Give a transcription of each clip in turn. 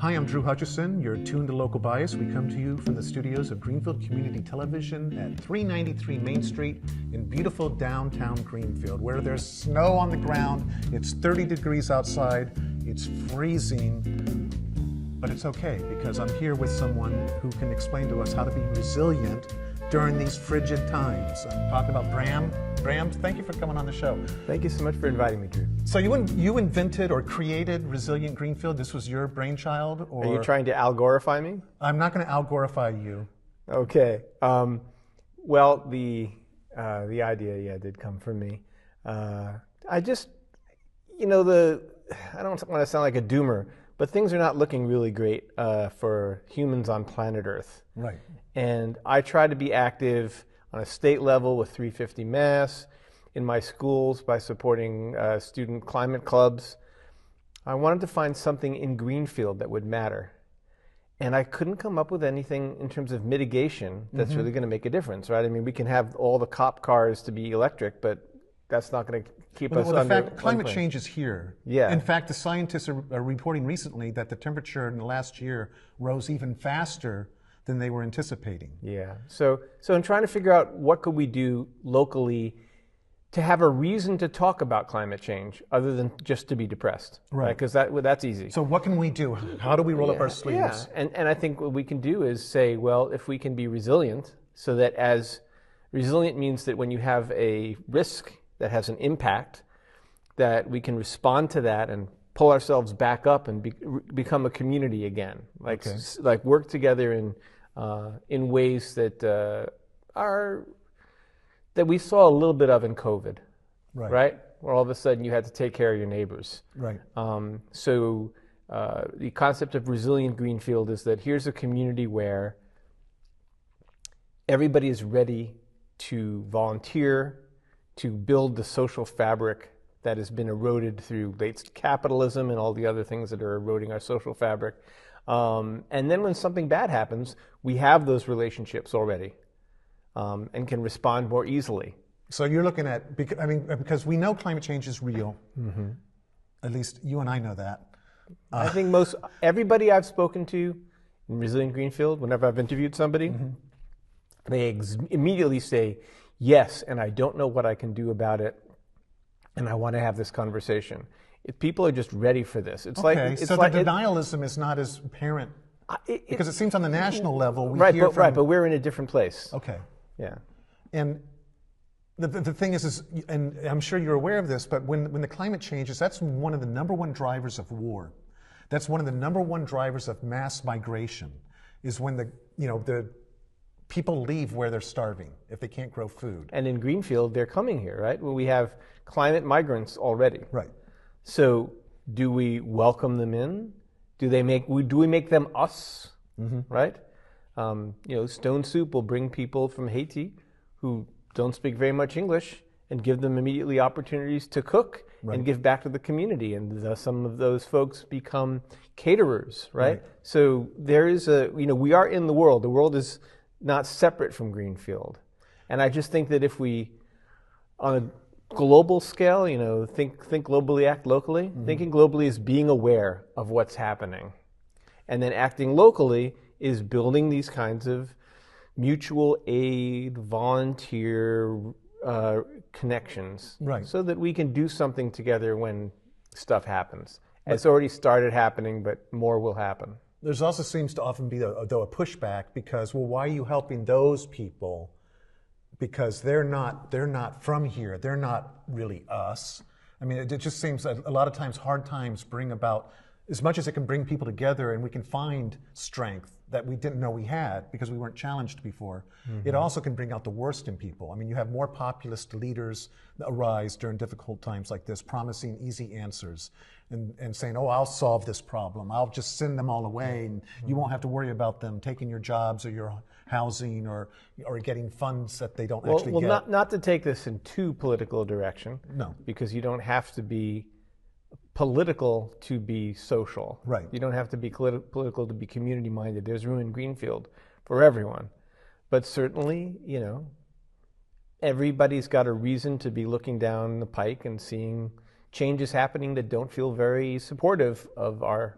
Hi, I'm Drew Hutchison. You're tuned to Local Bias. We come to you from the studios of Greenfield Community Television at 393 Main Street in beautiful downtown Greenfield, where there's snow on the ground. It's 30 degrees outside. It's freezing, but it's okay because I'm here with someone who can explain to us how to be resilient during these frigid times. I'm talking about Bram. Bram, thank you for coming on the show. Thank you so much for inviting me, Drew. So you invented or created Resilient Greenfield. This was your brainchild? Or Are you trying to algorify me? I'm not going to algorify you. Okay. Well, the idea, did come from me. I just, I don't want to sound like a doomer, but things are not looking really great for humans on planet Earth. Right. And I try to be active on a state level with 350 Mass, in my schools by supporting student climate clubs. I wanted to find something in Greenfield that would matter. And I couldn't come up with anything in terms of mitigation that's really going to make a difference, right? I mean, we can have all the cop cars to be electric, but that's not going to keep us under. The fact climate change is here. Yeah. In fact, the scientists are reporting recently that the temperature in the last year rose even faster than they were anticipating. Yeah. So in trying to figure out what could we do locally to have a reason to talk about climate change other than just to be depressed. Right. Because that's easy. So what can we do? How do we roll up our sleeves? Yeah. And I think what we can do is say, well, if we can be resilient, so that as resilient means that when you have a risk that has an impact, that we can respond to that and pull ourselves back up and become a community again. Like work together in ways that that we saw a little bit of in COVID, right? Where all of a sudden you had to take care of your neighbors. Right. So the concept of Resilient Greenfield is that here's a community where everybody is ready to volunteer, to build the social fabric that has been eroded through late capitalism and all the other things that are eroding our social fabric. And then when something bad happens, we have those relationships already and can respond more easily. So you're looking at, because we know climate change is real. Mm-hmm. At least you and I know that. I think everybody I've spoken to in Resilient Greenfield, whenever I've interviewed somebody, they immediately say, yes, and I don't know what I can do about it, and I want to have this conversation. If people are just ready for this. So the denialism is not as apparent, because it seems on the national level we hear from... but we're in a different place. Okay. Yeah. And the thing is, and I'm sure you're aware of this, but when the climate changes, that's one of the number one drivers of war. That's one of the number one drivers of mass migration, is when the people leave where they're starving if they can't grow food. And in Greenfield, they're coming here, right? Well, we have climate migrants already. Right. So do we welcome them in? Do we make them us? Right? Stone Soup will bring people from Haiti who don't speak very much English and give them immediately opportunities to cook and give back to the community. And some of those folks become caterers, right? So there is we are in the world. The world is not separate from Greenfield. And I just think that if we, on a global scale, think globally, act locally. Thinking globally is being aware of what's happening. And then acting locally is building these kinds of mutual aid, volunteer connections. Right. So that we can do something together when stuff happens. It's already started happening, but more will happen. There's also seems to often be, though, a pushback because, well, why are you helping those people? Because they're not from here. They're not really us. I mean, it just seems that a lot of times hard times bring about, as much as it can bring people together and we can find strength that we didn't know we had because we weren't challenged before, it also can bring out the worst in people. I mean, you have more populist leaders arise during difficult times like this, promising easy answers and saying, oh, I'll solve this problem. I'll just send them all away and you won't have to worry about them taking your jobs or your housing or getting funds that they don't actually get. Well, not to take this in too political a direction. No. Because you don't have to be political to be social. Right. You don't have to be political to be community-minded. There's room in Greenfield for everyone. But certainly, everybody's got a reason to be looking down the pike and seeing changes happening that don't feel very supportive of our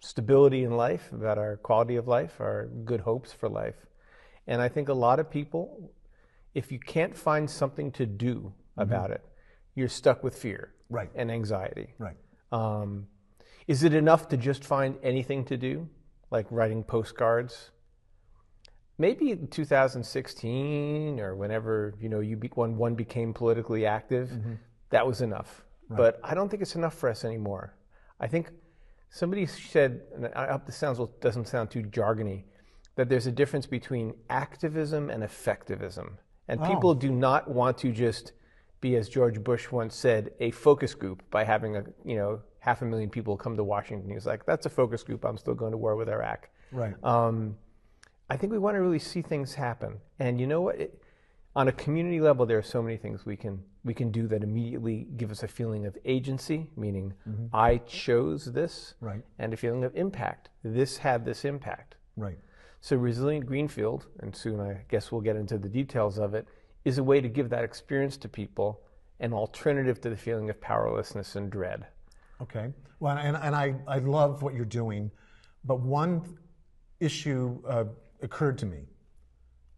stability in life, about our quality of life, our good hopes for life. And I think a lot of people, if you can't find something to do about it, you're stuck with fear and anxiety. Right. Is it enough to just find anything to do, like writing postcards? Maybe in 2016 or whenever when one became politically active, that was enough. Right. But I don't think it's enough for us anymore. I think somebody said, and I hope this doesn't sound too jargony, that there's a difference between activism and effectivism. And people do not want to just be, as George Bush once said, a focus group by having 500,000 people come to Washington. He was like, that's a focus group. I'm still going to war with Iraq. Right. I think we want to really see things happen. And you know what? On a community level, there are so many things we can do that immediately give us a feeling of agency, meaning I chose this, and a feeling of impact. This had this impact. Right. So Resilient Greenfield, and soon I guess we'll get into the details of it, is a way to give that experience to people, an alternative to the feeling of powerlessness and dread. Okay. Well, and I love what you're doing, but one issue occurred to me.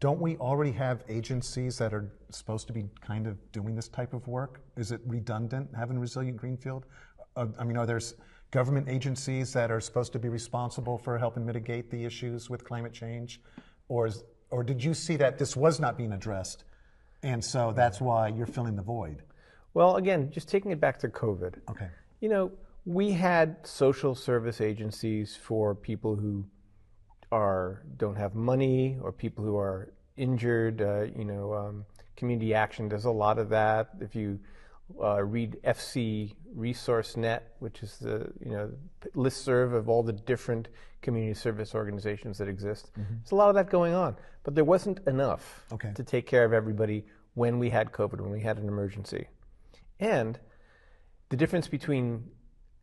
Don't we already have agencies that are supposed to be kind of doing this type of work? Is it redundant having Resilient Greenfield? Are there government agencies that are supposed to be responsible for helping mitigate the issues with climate change? Or did you see that this was not being addressed, and so that's why you're filling the void? Well, again, just taking it back to COVID. Okay. We had social service agencies for people who don't have money, or people who are injured. Community Action does a lot of that. If you read FC Resource Net, which is the listserv of all the different community service organizations that exist, there's a lot of that going on. But there wasn't enough to take care of everybody when we had COVID, when we had an emergency. And the difference between,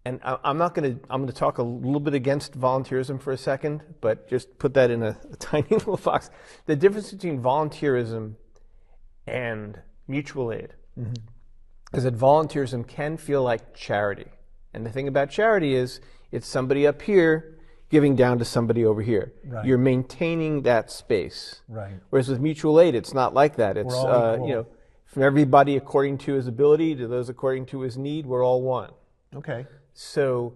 and I'm going to talk a little bit against volunteerism for a second, but just put that in a tiny little box. The difference between volunteerism and mutual aid is that volunteerism can feel like charity. And the thing about charity is it's somebody up here giving down to somebody over here. Right. You're maintaining that space. Right. Whereas with mutual aid, it's not like that. It's from everybody according to his ability to those according to his need, we're all one. Okay. So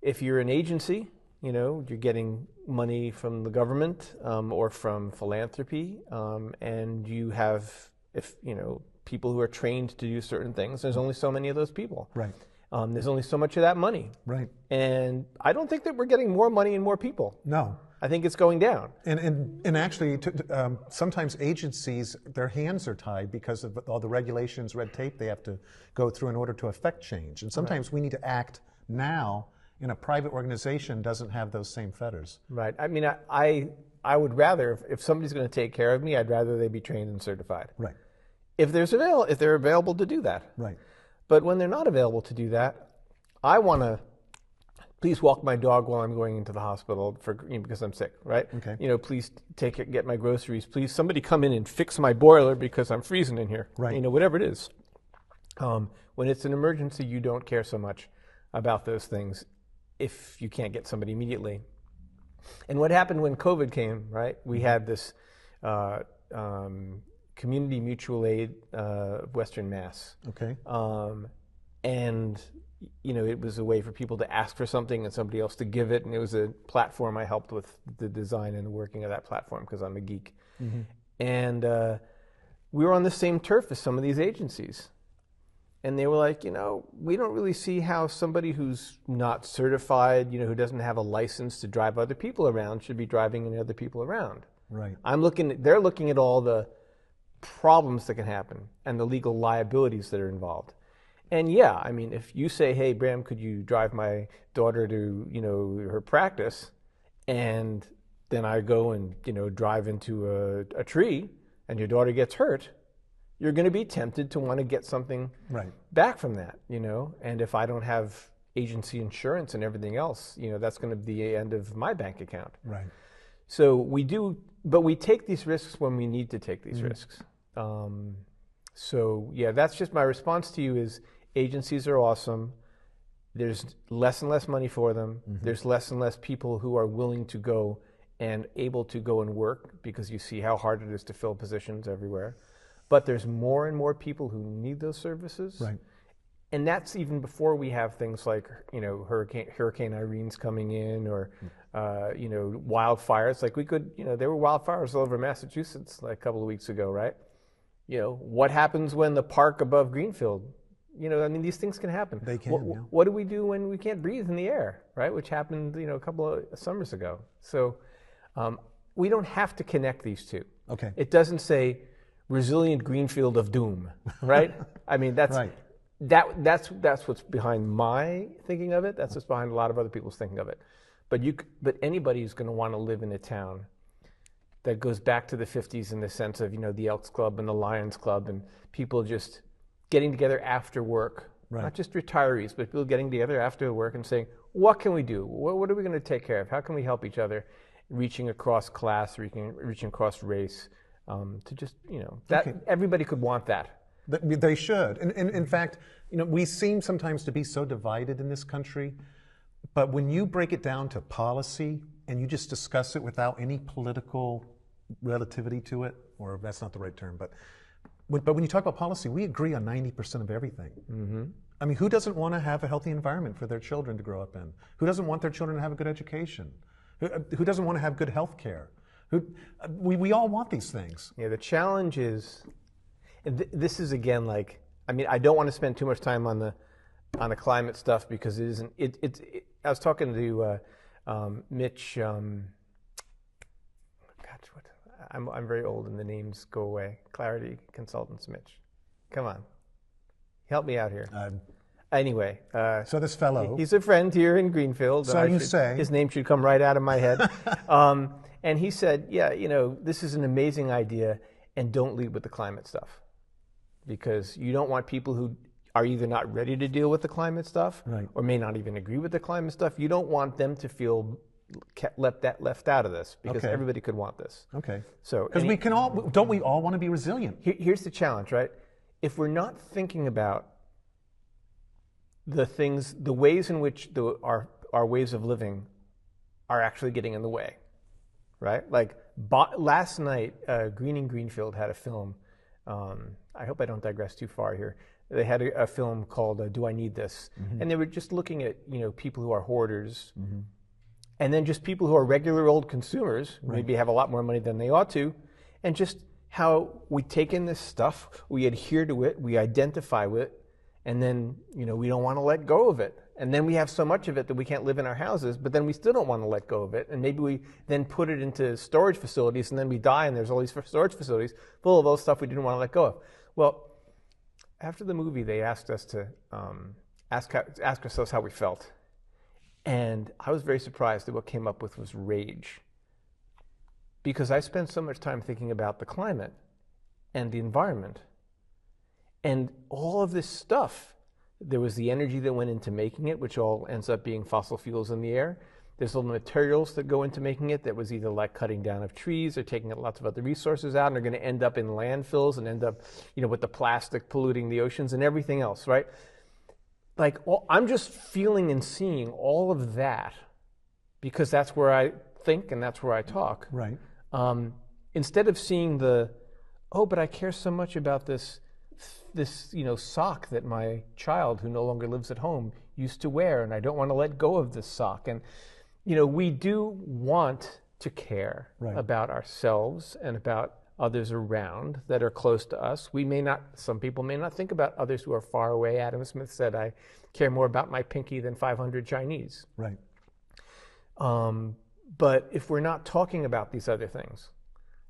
if you're an agency, you're getting money from the government or from philanthropy, and you have, people who are trained to do certain things, there's only so many of those people. Right. There's only so much of that money. Right. And I don't think that we're getting more money and more people. No. I think it's going down. And actually, sometimes agencies, their hands are tied because of all the regulations, red tape they have to go through in order to affect change. And sometimes we need to act now, and a private organization doesn't have those same fetters. Right. I mean, I would rather, if somebody's going to take care of me, I'd rather they be trained and certified. Right. If they're available to do that. Right. But when they're not available to do that, I want to please walk my dog while I'm going into the hospital because I'm sick, right? Okay. Please get my groceries. Please, somebody come in and fix my boiler because I'm freezing in here. Right. Whatever it is. When it's an emergency, you don't care so much about those things if you can't get somebody immediately. And what happened when COVID came, right? We had this community mutual aid Western Mass. Okay. And it was a way for people to ask for something and somebody else to give it, and it was a platform. I helped with the design and the working of that platform because I'm a geek. And we were on the same turf as some of these agencies. And they were like, we don't really see how somebody who's not certified, who doesn't have a license to drive other people around should be driving other people around. Right. They're looking at all the problems that can happen and the legal liabilities that are involved. And yeah, I mean, if you say, hey, Bram, could you drive my daughter to, her practice, and then I go and, drive into a tree and your daughter gets hurt, you're going to be tempted to want to get something back from that, and if I don't have agency insurance and everything else, that's going to be the end of my bank account. Right. So but we take these risks when we need to take these risks. So yeah, that's just my response to you is agencies are awesome. there's less and less money for them. There's less and less people who are willing to go and able to go and work, because you see how hard it is to fill positions everywhere. But there's more and more people who need those services. Right. And that's even before we have things like, Hurricane Irene's coming in, or, wildfires. Like there were wildfires all over Massachusetts like a couple of weeks ago, right? What happens when the park above Greenfield, these things can happen. They can, yeah. What do we do when we can't breathe in the air, right? Which happened, a couple of summers ago. So we don't have to connect these two. Okay. It doesn't say resilient greenfield of doom, right? I mean, that's right. That's what's behind my thinking of it. That's what's behind a lot of other people's thinking of it. But anybody who's going to want to live in a town that goes back to the 50s in the sense of, the Elks Club and the Lions Club, and people just getting together after work, right. Not just retirees, but people getting together after work and saying, what can we do? What are we going to take care of? How can we help each other? Reaching across class, reaching across race, to just, that okay. Everybody could want that. They should. And in fact, we seem sometimes to be so divided in this country, but when you break it down to policy and you just discuss it without any political relativity to it, or that's not the right term, but when you talk about policy, we agree on 90% of everything. Mm-hmm. I mean, who doesn't want to have a healthy environment for their children to grow up in? Who doesn't want their children to have a good education? Who doesn't want to have good health care? We all want these things. Yeah, the challenge is, this is again like, I don't want to spend too much time on the climate stuff, because it isn't. I was talking to Mitch. I'm very old and the names go away. Clarity Consultants, Mitch. Come on, help me out here. Anyway, so this fellow, he's a friend here in Greenfield. So you say his name should come right out of my head. And he said, "Yeah, this is an amazing idea, and don't lead with the climate stuff, because you don't want people who are either not ready to deal with the climate stuff, right, or may not even agree with the climate stuff. You don't want them to feel left out of this, because okay. Everybody could want this. Okay. So because don't we all want to be resilient? Here's the challenge, right? If we're not thinking about the ways in which our ways of living are actually getting in the way, right? Like last night, Greening Greenfield had a film. I hope I don't digress too far here. They had a film called Do I Need This? Mm-hmm. And they were just looking at people who are hoarders, mm-hmm. and then just people who are regular old consumers, right, maybe have a lot more money than they ought to, and just how we take in this stuff, we adhere to it, we identify with it, and then we don't want to let go of it. And then we have so much of it that we can't live in our houses, but then we still don't want to let go of it. And maybe we then put it into storage facilities, and then we die, and there's all these storage facilities full of those stuff we didn't want to let go of. Well, after the movie, they asked us to ask ourselves how we felt. And I was very surprised that what came up with was rage. Because I spent so much time thinking about the climate and the environment. And all of this stuff, there was the energy that went into making it, which all ends up being fossil fuels in the air. There's all the materials that go into making it that was either like cutting down of trees or taking lots of other resources out, and are going to end up in landfills and end up, with the plastic polluting the oceans and everything else, right? Like, I'm just feeling and seeing all of that, because that's where I think and that's where I talk. Right. Instead of seeing but I care so much about this sock that my child, who no longer lives at home, used to wear, and I don't want to let go of this sock. And we do want to care, right, about ourselves and about others around that are close to us. Some people may not think about others who are far away. Adam Smith said, I care more about my pinky than 500 Chinese. Right. But if we're not talking about these other things,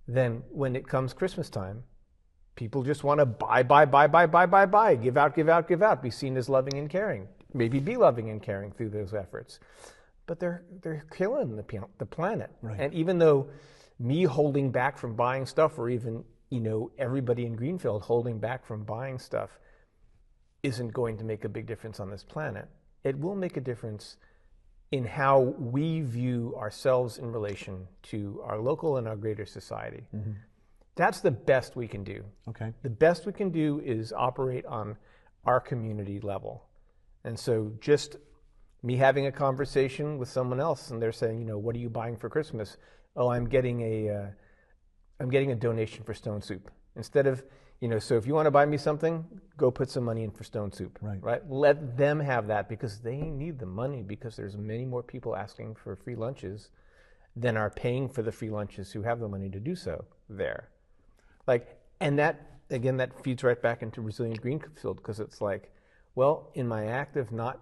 then when it comes Christmas time, people just want to buy, give out, be seen as loving and caring, maybe be loving and caring through those efforts. But they're killing the planet. Right. And even though me holding back from buying stuff, or even everybody in Greenfield holding back from buying stuff, isn't going to make a big difference on this planet, it will make a difference in how we view ourselves in relation to our local and our greater society. Mm-hmm. That's the best we can do. Okay. The best we can do is operate on our community level. And so just me having a conversation with someone else, and they're saying, you know, what are you buying for Christmas? Oh, I'm getting a donation for Stone Soup. Instead of, you know, so if you want to buy me something, go put some money in for Stone Soup. Right? Let them have that, because they need the money, because there's many more people asking for free lunches than are paying for the free lunches who have the money to do so there. Like, and that, again, that feeds right back into Resilient Greenfield, because it's like, well, in my act of not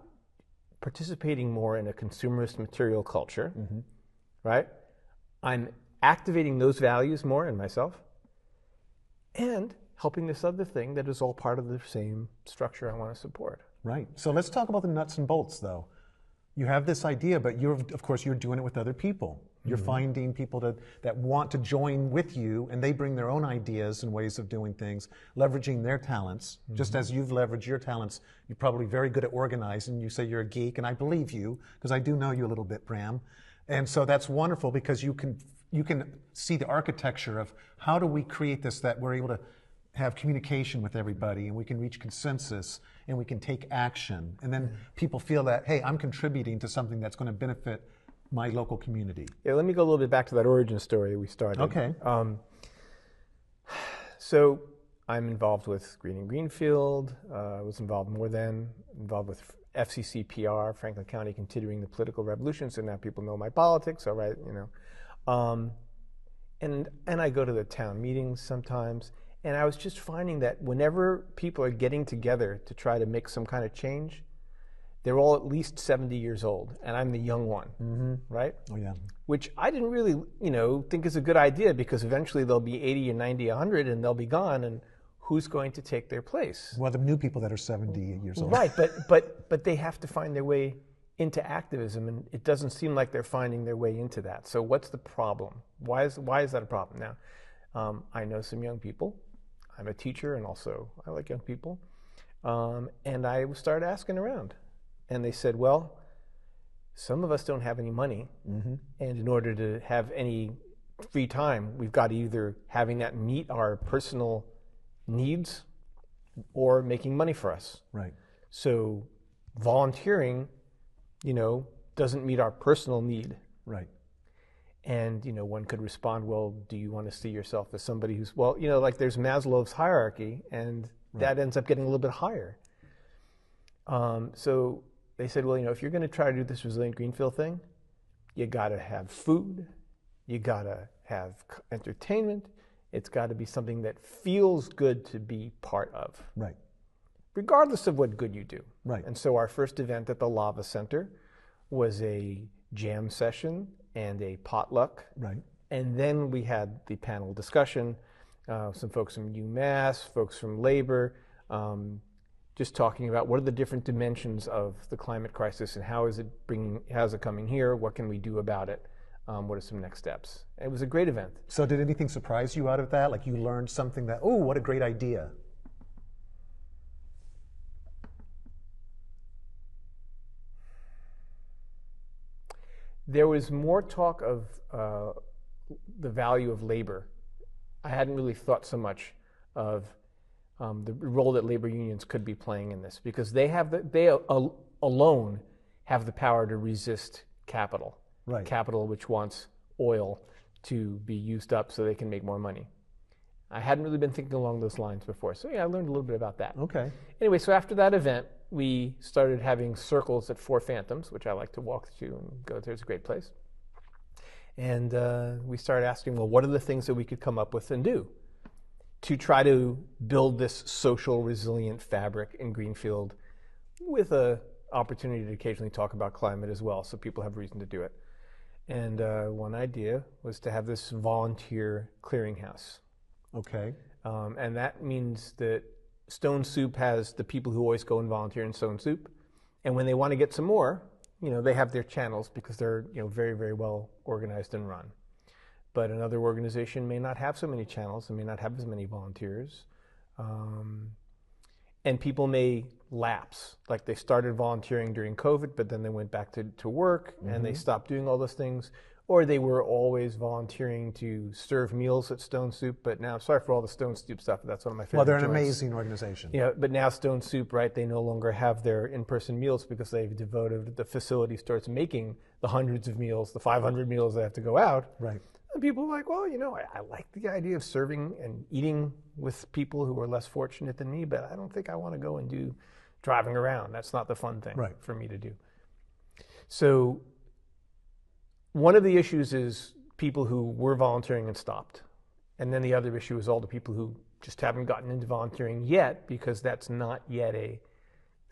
participating more in a consumerist material culture, right, I'm activating those values more in myself and helping this other thing that is all part of the same structure I want to support. Right. So let's talk about the nuts and bolts, though. You have this idea, but of course, you're doing it with other people. You're finding people that want to join with you, and they bring their own ideas and ways of doing things, leveraging their talents. Just as you've leveraged your talents, you're probably very good at organizing. You say you're a geek, and I believe you, because I do know you a little bit, Bram. And so that's wonderful, because you can see the architecture of how do we create this, that we're able to have communication with everybody, and we can reach consensus, and we can take action. And then people feel that, hey, I'm contributing to something that's going to benefit my local community. Yeah, let me go a little bit back to that origin story we started. Okay. So I'm involved with Greenfield. I was involved with FCC PR, Franklin County Continuing the Political Revolution. So now people know my politics. All right, you know, and I go to the town meetings sometimes. And I was just finding that whenever people are getting together to try to make some kind of change, they're all at least 70 years old, and I'm the young one, right? Oh, yeah. Which I didn't really, you know, think is a good idea, because eventually they'll be 80 or 90, 100, and they'll be gone, and who's going to take their place? Well, the new people that are 70 years old. Right, but they have to find their way into activism, and it doesn't seem like they're finding their way into that. So what's the problem? Why is that a problem? Now, I know some young people. I'm a teacher, and also I like young people. And I started asking around. And they said, well, some of us don't have any money. And in order to have any free time, we've got to either having that meet our personal needs or making money for us. Right. So volunteering, you know, doesn't meet our personal need. Right. And, you know, one could respond, well, do you want to see yourself as somebody who's, well, you know, like there's Maslow's hierarchy, and that ends up getting a little bit higher. So they said, well, you know, if you're going to try to do this Resilient Greenfield thing, you got to have food, you got to have entertainment, it's got to be something that feels good to be part of. Right. Regardless of what good you do. Right. And so our first event at the Lava Center was a jam session and a potluck. Right. And then we had the panel discussion, some folks from UMass, folks from labor, just talking about what are the different dimensions of the climate crisis and how is it coming here? What can we do about it? What are some next steps? It was a great event. So did anything surprise you out of that? Like you learned something that, oh, what a great idea. There was more talk of the value of labor. I hadn't really thought so much of the role that labor unions could be playing in this, because they alone have the power to resist capital. Right. Capital which wants oil to be used up so they can make more money. I hadn't really been thinking along those lines before. So yeah, I learned a little bit about that. Okay. Anyway, so after that event, we started having circles at Four Phantoms, which I like to walk to and go to. It's a great place. And we started asking, well, what are the things that we could come up with and do to try to build this social resilient fabric in Greenfield, with an opportunity to occasionally talk about climate as well, so people have reason to do it. And one idea was to have this volunteer clearinghouse. Okay. And that means that Stone Soup has the people who always go and volunteer in Stone Soup. And when they want to get some more, you know, they have their channels, because they're, you know, very, very well organized and run. But another organization may not have so many channels and may not have as many volunteers. And people may lapse. Like they started volunteering during COVID, but then they went back to work and they stopped doing all those things. or they were always volunteering to serve meals at Stone Soup. But now, sorry for all the Stone Soup stuff, but that's one of my favorite Well, they're an joints. amazing organization. Yeah, but now Stone Soup, right, they no longer have their in-person meals because they've devoted, the facility starts making the hundreds of meals, the 500 meals they have to go out. Right. And people are like, well, I like the idea of serving and eating with people who are less fortunate than me, but I don't think I want to go and do driving around. That's not the fun thing for me to do. So one of the issues is people who were volunteering and stopped. And then the other issue is all the people who just haven't gotten into volunteering yet, because that's not yet a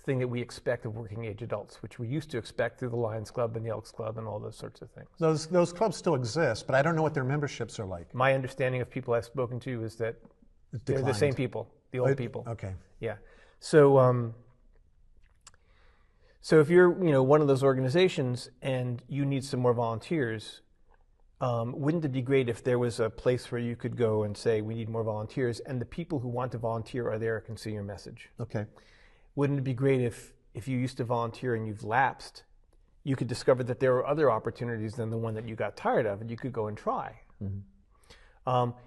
thing that we expect of working age adults, which we used to expect through the Lions Club and the Elks Club and all those sorts of things. Those clubs still exist, but I don't know what their memberships are like. My understanding of people I've spoken to is that they're the same people, the old people. Okay. Yeah. So so if you're one of those organizations and you need some more volunteers, wouldn't it be great if there was a place where you could go and say, we need more volunteers, and the people who want to volunteer are there and can see your message? Okay. Wouldn't it be great if you used to volunteer and you've lapsed, you could discover that there are other opportunities than the one that you got tired of, and you could go and try? Mm-hmm.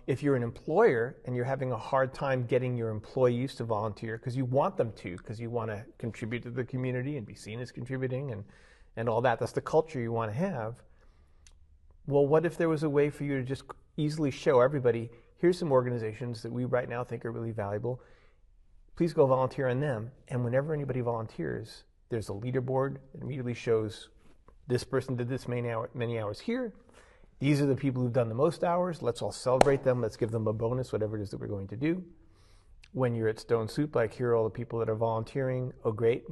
If you're an employer and you're having a hard time getting your employees to volunteer because you want them to, because you want to contribute to the community and be seen as contributing and all that, that's the culture you want to have. Well, what if there was a way for you to just easily show everybody, here's some organizations that we right now think are really valuable. Please go volunteer on them. And whenever anybody volunteers, there's a leaderboard that immediately shows this person did this many hours here. These are the people who've done the most hours. Let's all celebrate them. Let's give them a bonus, whatever it is that we're going to do. When you're at Stone Soup, like, here are all the people that are volunteering. Oh, great.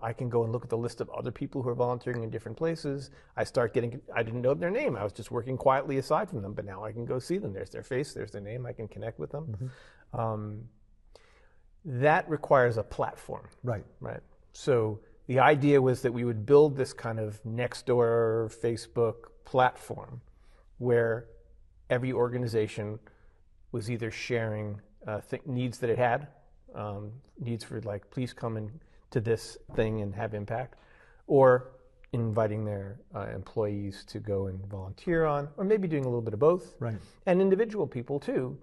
I can go and look at the list of other people who are volunteering in different places. I didn't know their name. I was just working quietly aside from them, but now I can go see them. There's their face, there's their name. I can connect with them. Mm-hmm. That requires a platform. Right. So the idea was that we would build this kind of Nextdoor, Facebook platform where every organization was either sharing needs that it had, needs for, like, please come in to this thing and have impact, or inviting their employees to go and volunteer on, or maybe doing a little bit of both. Right. And individual people too,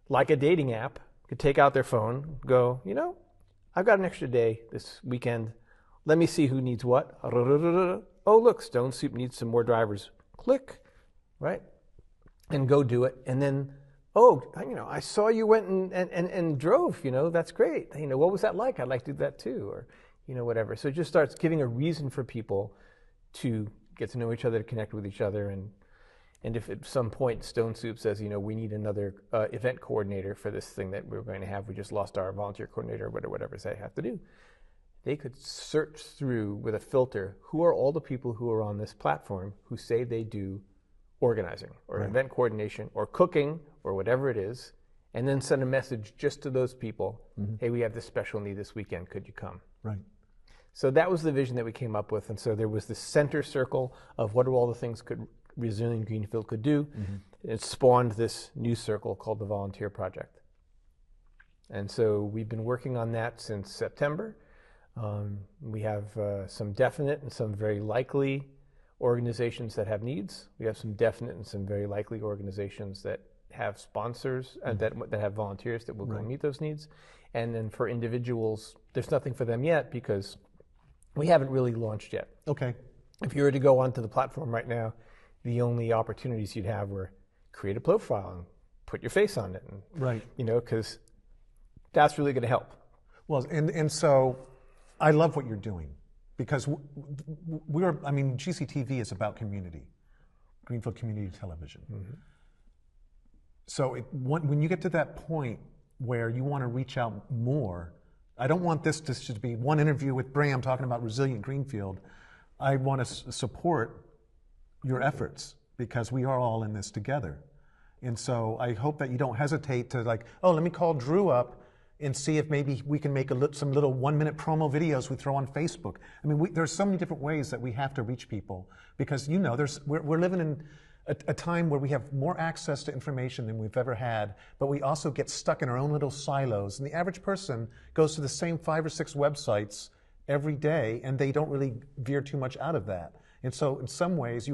like a dating app, could take out their phone, go, I've got an extra day this weekend. Let me see who needs what. Oh, look, Stone Soup needs some more drivers. Click, right? And go do it. And then, I saw you went and drove, that's great. What was that like? I'd like to do that too, or, whatever. So it just starts giving a reason for people to get to know each other, to connect with each other. And if at some point Stone Soup says, we need another event coordinator for this thing that we're going to have, we just lost our volunteer coordinator, whatever they have to do, they could search through with a filter, who are all the people who are on this platform who say they do organizing or event coordination or cooking or whatever it is, and then send a message just to those people. Mm-hmm. Hey, we have this special need this weekend. Could you come? Right. So that was the vision that we came up with. And so there was this center circle of what are all the things Resilient Greenfield could do. Mm-hmm. It spawned this new circle called the Volunteer Project. And so we've been working on that since September. We have some definite and some very likely organizations that have needs. We have some definite and some very likely organizations that have sponsors and that have volunteers that will go meet those needs. And then for individuals, there's nothing for them yet because we haven't really launched yet. Okay. If you were to go onto the platform right now, the only opportunities you'd have were create a profile and put your face on it. And, because that's really going to help. Well, and so I love what you're doing because GCTV is about community, Greenfield Community Television. Mm-hmm. So when you get to that point where you want to reach out more, I don't want this to just be one interview with Bram talking about Resilient Greenfield. I want to support your efforts because we are all in this together. And so I hope that you don't hesitate to let me call Drew up and see if maybe we can make some little 1-minute promo videos we throw on Facebook. I mean, there's so many different ways that we have to reach people because, we're living in a time where we have more access to information than we've ever had, but we also get stuck in our own little silos. And the average person goes to the same 5 or 6 websites every day, and they don't really veer too much out of that. And so in some ways,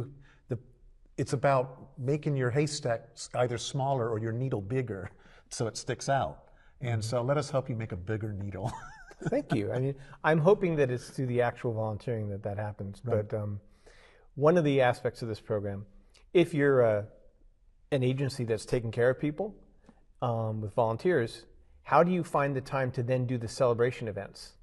it's about making your haystack either smaller or your needle bigger so it sticks out. And so let us help you make a bigger needle. Thank you. I mean, I'm hoping that it's through the actual volunteering that happens. Right. But one of the aspects of this program, if you're an agency that's taking care of people with volunteers, how do you find the time to then do the celebration events?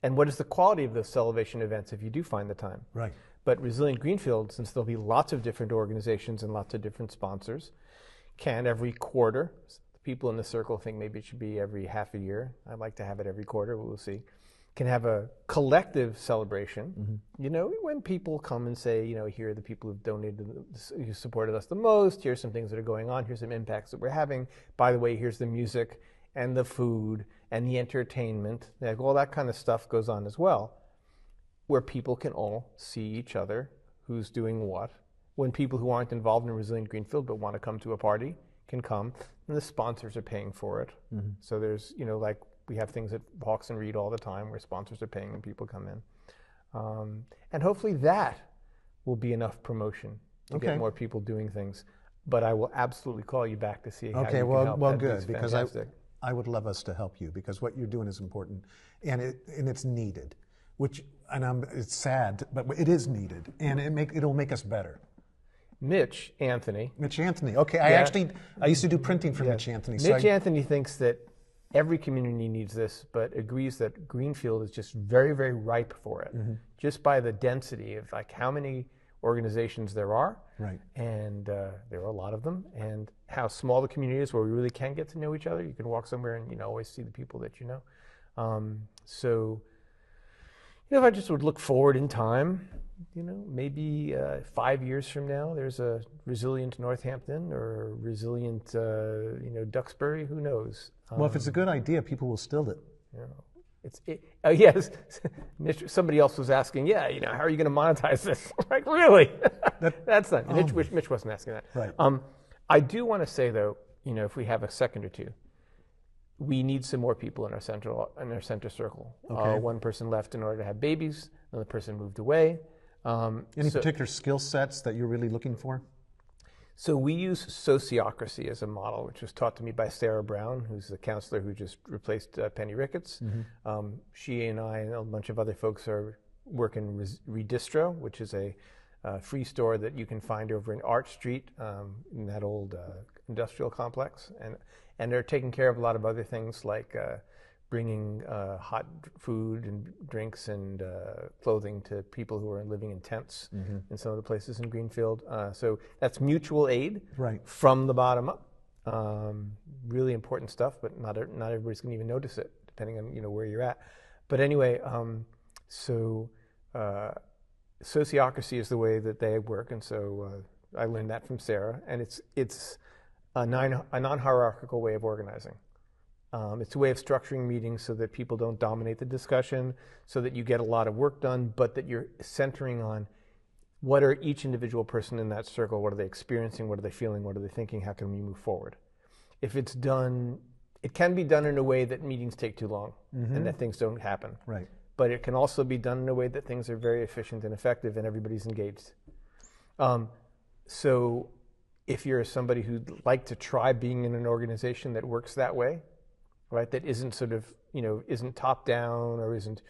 And what is the quality of those celebration events if you do find the time? Right. But Resilient Greenfield, since there'll be lots of different organizations and lots of different sponsors, can every quarter, the people in the circle think maybe it should be every half a year. I'd like to have it every quarter, but we'll see. Can have a collective celebration, you know, when people come and say, you know, here are the people who've donated, who supported us the most, here's some things that are going on, here's some impacts that we're having. By the way, here's the music and the food and the entertainment, like all that kind of stuff goes on as well, where people can all see each other, who's doing what. When people who aren't involved in Resilient Greenfield but want to come to a party can come, and the sponsors are paying for it. So there's, you know, like we have things at Hawks and Reed all the time where sponsors are paying when people come in. And hopefully that will be enough promotion to get more people doing things. But I will absolutely call you back to see how you can help. Well, That'd be good, because fantastic. I would love us to help you, because what you're doing is important, and it's needed. It's sad, but it is needed, and it'll make us better. Mitch Anthony. Okay, I used to do printing for Mitch Anthony. Mitch Anthony thinks that every community needs this, but agrees that Greenfield is just very, very ripe for it, just by the density of like how many organizations there are, right? And there are a lot of them, and how small the community is, where we really can get to know each other. You can walk somewhere and always see the people that you know. So, if I just would look forward in time, maybe 5 years from now, there's a Resilient Northampton or a Resilient, Duxbury. Who knows? Well, if it's a good idea, people will steal it. Yes. Somebody else was asking, how are you going to monetize this? Like, really? That's not. Mitch wasn't asking that. Right. I do want to say, though, if we have a second or two, we need some more people in our center circle. Okay. One person left in order to have babies. Another person moved away. Any particular skill sets that you're really looking for? So we use sociocracy as a model, which was taught to me by Sarah Brown, who's the counselor who just replaced Penny Ricketts. She and I and a bunch of other folks are working Redistro, which is a free store that you can find over in Arch Street in that old industrial complex. And they're taking care of a lot of other things like bringing hot food and drinks and clothing to people who are living in tents in some of the places in Greenfield. So that's mutual aid from the bottom up. Really important stuff, but not everybody's going to even notice it, depending on where you're at. But anyway, so sociocracy is the way that they work, and so I learned that from Sarah, and it's a non-hierarchical way of organizing. It's a way of structuring meetings so that people don't dominate the discussion, so that you get a lot of work done, but that you're centering on what are each individual person in that circle, what are they experiencing, what are they feeling, what are they thinking, how can we move forward? If it's done, it can be done in a way that meetings take too long and that things don't happen. Right. But it can also be done in a way that things are very efficient and effective and everybody's engaged. So if you're somebody who'd like to try being in an organization that works that way, right, that isn't sort of, isn't top down or isn't,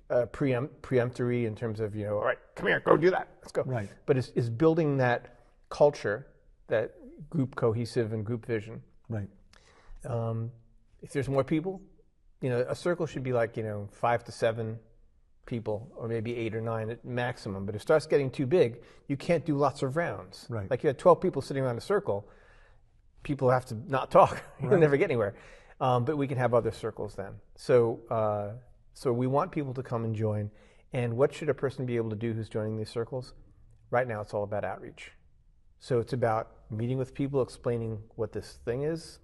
preemptory in terms of, all right, come here, go do that, let's go. Right. But is building that culture, that group cohesive and group vision. Right. If there's more people, a circle should be like, 5 to 7 people, or maybe 8 or 9 at maximum. But if it starts getting too big, you can't do lots of rounds. Right. Like you had 12 people sitting around a circle, people have to not talk. You'll never get anywhere. But we can have other circles then. So we want people to come and join. And what should a person be able to do who's joining these circles? Right now, it's all about outreach. So it's about meeting with people, explaining what this thing is,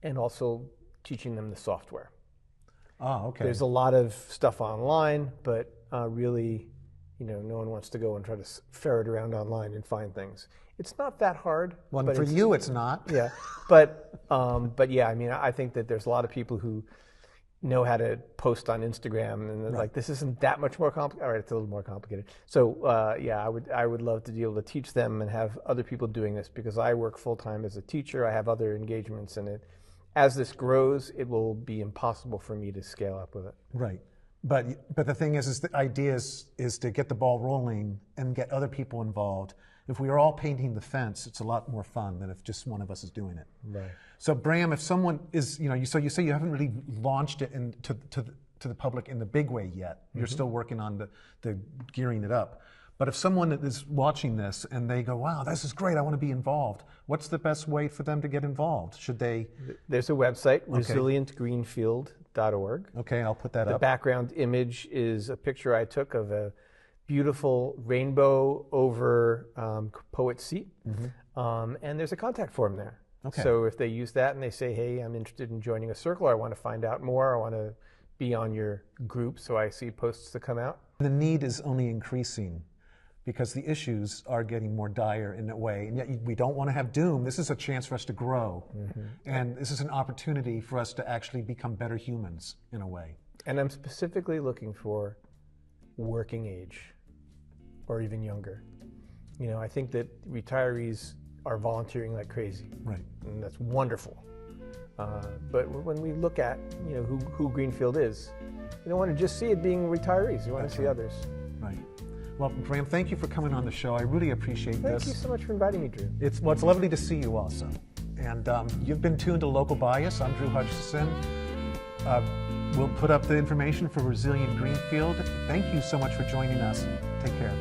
and also teaching them the software. Okay. There's a lot of stuff online, but really, no one wants to go and try to ferret around online and find things. It's not that hard. Well, for you, it's not. Yeah, but yeah, I mean, I think that there's a lot of people who know how to post on Instagram, and like, this isn't that much more complicated. All right, it's a little more complicated. So yeah, I would love to be able to teach them and have other people doing this, because I work full time as a teacher. I have other engagements, and as this grows, it will be impossible for me to scale up with it. Right. But the thing is the idea is to get the ball rolling and get other people involved. If we are all painting the fence, it's a lot more fun than if just one of us is doing it. Right. So Bram, if someone is, you say you haven't really launched it to the public in the big way yet. You're still working on the gearing it up. But if someone is watching this and they go, wow, this is great, I want to be involved, what's the best way for them to get involved? Should they? There's a website, resilientgreenfield.org. Okay, I'll put that up. The background image is a picture I took of a beautiful rainbow over Poet's Seat. And there's a contact form there. Okay. So if they use that and they say, hey, I'm interested in joining a circle, or I want to find out more, I want to be on your group so I see posts that come out. The need is only increasing, because the issues are getting more dire in a way, and yet we don't want to have doom. This is a chance for us to grow, and this is an opportunity for us to actually become better humans in a way. And I'm specifically looking for working age, or even younger. I think that retirees are volunteering like crazy, right? And that's wonderful. But when we look at who Greenfield is, you don't want to just see it being retirees. You want to see others. Right. Well, Bram, thank you for coming on the show. I really appreciate this. Thank you so much for inviting me, Drew. It's lovely to see you also. And you've been tuned to Local Bias. I'm Drew Hutchison. We'll put up the information for Resilient Greenfield. Thank you so much for joining us. Take care.